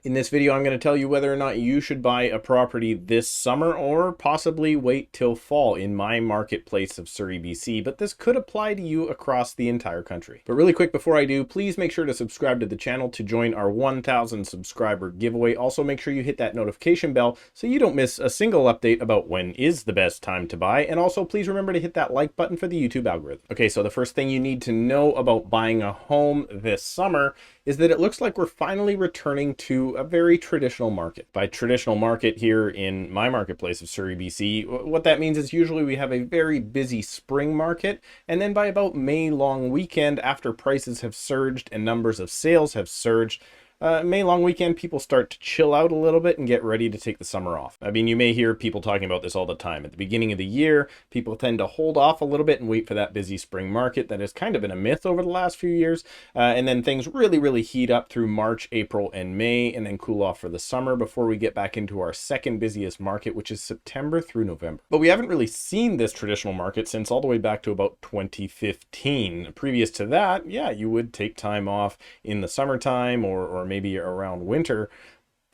In this video, I'm going to tell you whether or not you should buy a property this summer or possibly wait till fall in my marketplace of Surrey, BC, but this could apply to you across the entire country. But really quick before I do, please make sure to subscribe to the channel to join our 1,000 subscriber giveaway. Also, make sure you hit that notification bell so you don't miss a single update about when is the best time to buy. And also, please remember to hit that like button for the YouTube algorithm. Okay, so the first thing you need to know about buying a home this summer is that it looks like we're finally returning to a very traditional market. By traditional market here in my marketplace of Surrey, BC, what that means is usually we have a very busy spring market, and then by about May long weekend, after prices have surged and numbers of sales have surged, May long weekend, people start to chill out a little bit and get ready to take the summer off. I mean, you may hear people talking about this all the time. At the beginning of the year, people tend to hold off a little bit and wait for that busy spring market. That has kind of been a myth over the last few years. And then things really heat up through March, April, and May, and then cool off for the summer before we get back into our second busiest market, which is September through November. But we haven't really seen this traditional market since all the way back to about 2015. Previous to that, yeah, you would take time off in the summertime or maybe around winter.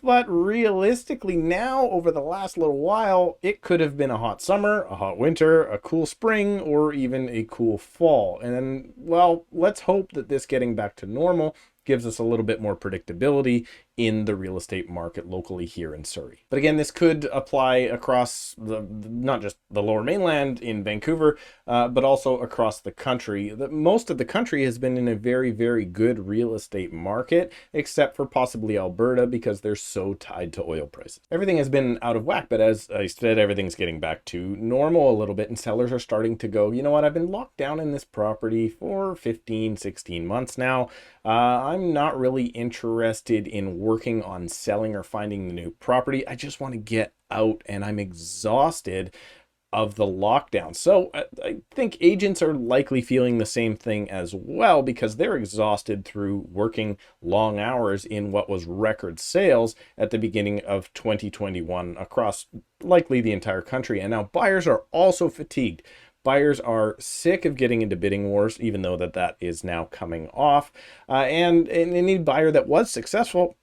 But realistically now, over the last little while, it could have been a hot summer, a hot winter, a cool spring, or even a cool fall. And then, well, let's hope that this getting back to normal gives us a little bit more predictability in the real estate market locally here in Surrey. But again, this could apply across not just the Lower Mainland in Vancouver, but also across the country. Most of the country has been in a very good real estate market, except for possibly Alberta because they're so tied to oil prices. Everything has been out of whack, but as I said, everything's getting back to normal a little bit, and sellers are starting to go, you know what, I've been locked down in this property for 15, 16 months now. I'm not really interested in working on selling or finding the new property. I just want to get out, and I'm exhausted of the lockdown. So I think agents are likely feeling the same thing as well, because they're exhausted through working long hours in what was record sales at the beginning of 2021 across likely the entire country. And now buyers are also fatigued. Buyers are sick of getting into bidding wars, even though that is now coming off. And any buyer that was successful,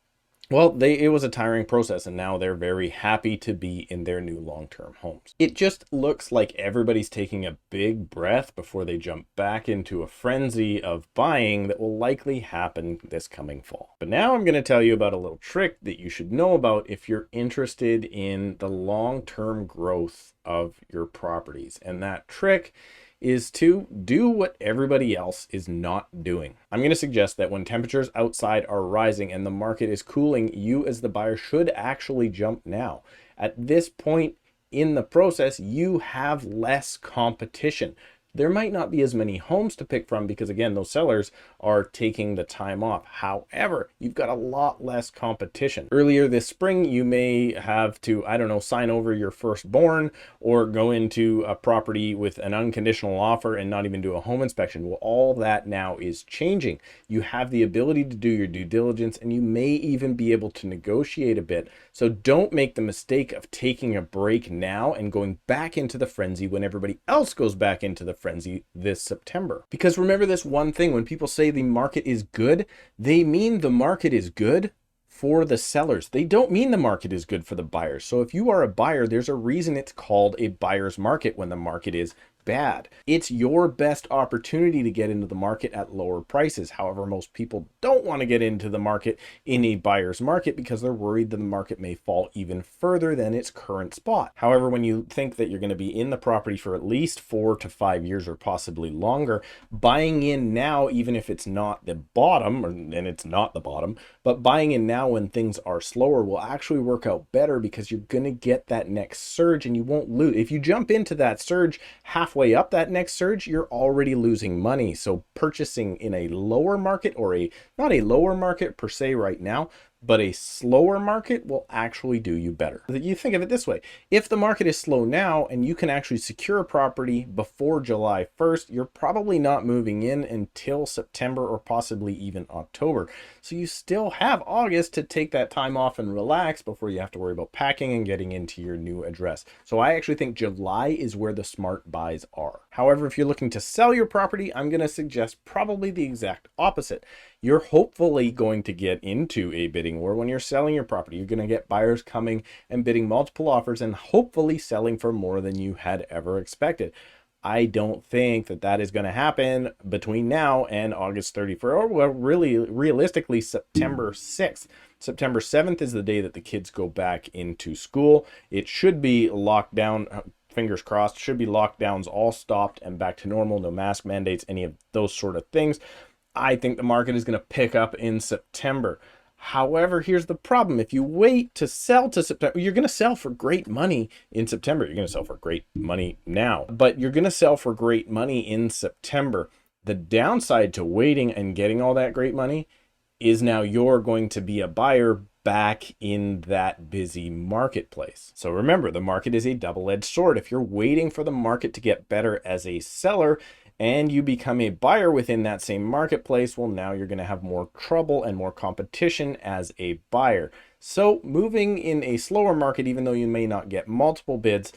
well, it was a tiring process, and now they're very happy to be in their new long-term homes. It just looks like everybody's taking a big breath before they jump back into a frenzy of buying that will likely happen this coming fall. But now I'm going to tell you about a little trick that you should know about if you're interested in the long-term growth of your properties. And that trick is to do what everybody else is not doing. I'm going to suggest that when temperatures outside are rising and the market is cooling, you as the buyer should actually jump now. At this point in the process, you have less competition. There might not be as many homes to pick from because, again, those sellers are taking the time off. However, you've got a lot less competition. Earlier this spring, you may have to, I don't know, sign over your firstborn or go into a property with an unconditional offer and not even do a home inspection. Well, all that now is changing. You have the ability to do your due diligence, and you may even be able to negotiate a bit. So don't make the mistake of taking a break now and going back into the frenzy when everybody else goes back into the frenzy this September. Because remember this one thing, when people say the market is good, they mean the market is good for the sellers. They don't mean the market is good for the buyers. So if you are a buyer, there's a reason it's called a buyer's market when the market is bad. It's your best opportunity to get into the market at lower prices. However, most people don't want to get into the market in a buyer's market because they're worried that the market may fall even further than its current spot. However, when you think that you're going to be in the property for at least 4 to 5 years or possibly longer, buying in now, even if it's not the bottom, and it's not the bottom, but buying in now when things are slower will actually work out better because you're going to get that next surge and you won't lose. If you jump into that surge halfway up that next surge, you're already losing money. So purchasing in a lower market, or not a lower market per se right now, but a slower market will actually do you better. You think of it this way: if the market is slow now and you can actually secure a property before July 1st, you're probably not moving in until September or possibly even October. So you still have August to take that time off and relax before you have to worry about packing and getting into your new address. So I actually think July is where the smart buys are. However, if you're looking to sell your property, I'm going to suggest probably the exact opposite. You're hopefully going to get into a bidding war when you're selling your property. You're going to get buyers coming and bidding multiple offers and hopefully selling for more than you had ever expected. I don't think that is going to happen between now and August 31st, or well, really realistically September 6th. September 7th is the day that the kids go back into school. It should be locked down, fingers crossed, should be lockdowns all stopped and back to normal, no mask mandates, any of those sort of things. I think the market is going to pick up in September. However, here's the problem. If you wait to sell to September, you're going to sell for great money in September. You're going to sell for great money now, but you're going to sell for great money in September. The downside to waiting and getting all that great money is now you're going to be a buyer back in that busy marketplace. So remember, the market is a double-edged sword. If you're waiting for the market to get better as a seller, and you become a buyer within that same marketplace, well, now you're going to have more trouble and more competition as a buyer. So moving in a slower market, even though you may not get multiple bids,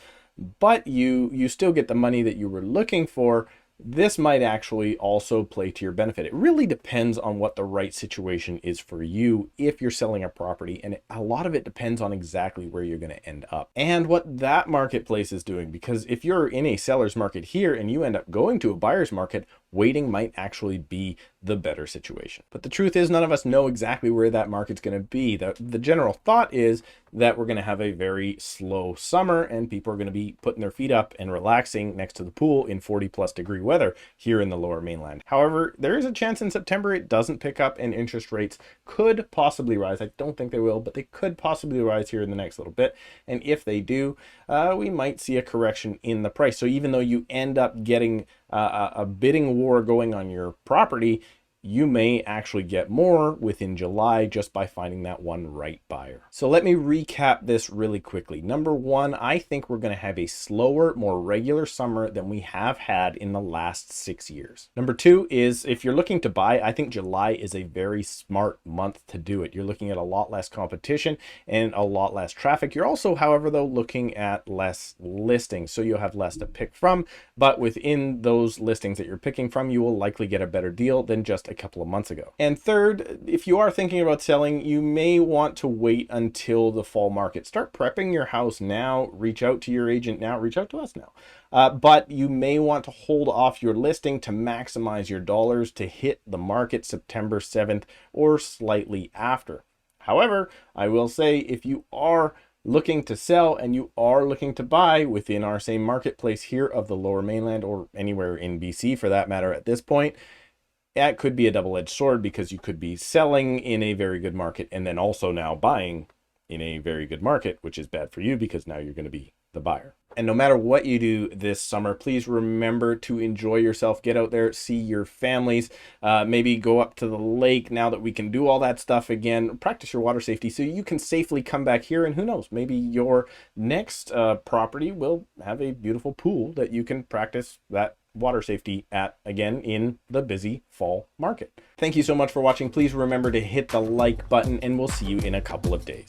but you still get the money that you were looking for, this might actually also play to your benefit. It really depends on what the right situation is for you if you're selling a property, and a lot of it depends on exactly where you're going to end up and what that marketplace is doing. Because if you're in a seller's market here and you end up going to a buyer's market, waiting might actually be the better situation. But the truth is, none of us know exactly where that market's going to be. The general thought is that we're going to have a very slow summer and people are going to be putting their feet up and relaxing next to the pool in 40+ degree weather here in the lower mainland. However, there is a chance in September it doesn't pick up and interest rates could possibly rise. I don't think they will, but they could possibly rise here in the next little bit. And if they do, we might see a correction in the price. So even though you end up getting a bidding war going on your property, you may actually get more within July just by finding that one right buyer. So let me recap this really quickly. Number one, I think we're going to have a slower, more regular summer than we have had in the last 6 years. Number two is, if you're looking to buy, I think July is a very smart month to do it. You're looking at a lot less competition and a lot less traffic. You're also, however, though, looking at less listings, so you'll have less to pick from, but within those listings that you're picking from, you will likely get a better deal than just a couple of months ago. And third, if you are thinking about selling, you may want to wait until the fall market. Start prepping your house now, reach out to your agent now, reach out to us now. But you may want to hold off your listing to maximize your dollars to hit the market September 7th or slightly after. However, I will say, if you are looking to sell and you are looking to buy within our same marketplace here of the lower mainland, or anywhere in BC for that matter at this point, that could be a double-edged sword, because you could be selling in a very good market and then also now buying in a very good market, which is bad for you because now you're going to be the buyer. And no matter what you do this summer, please remember to enjoy yourself. Get out there, see your families, maybe go up to the lake now that we can do all that stuff again. Practice your water safety so you can safely come back here, and who knows, maybe your next property will have a beautiful pool that you can practice that water safety at again in the busy fall market. Thank you so much for watching. Please remember to hit the like button, and we'll see you in a couple of days.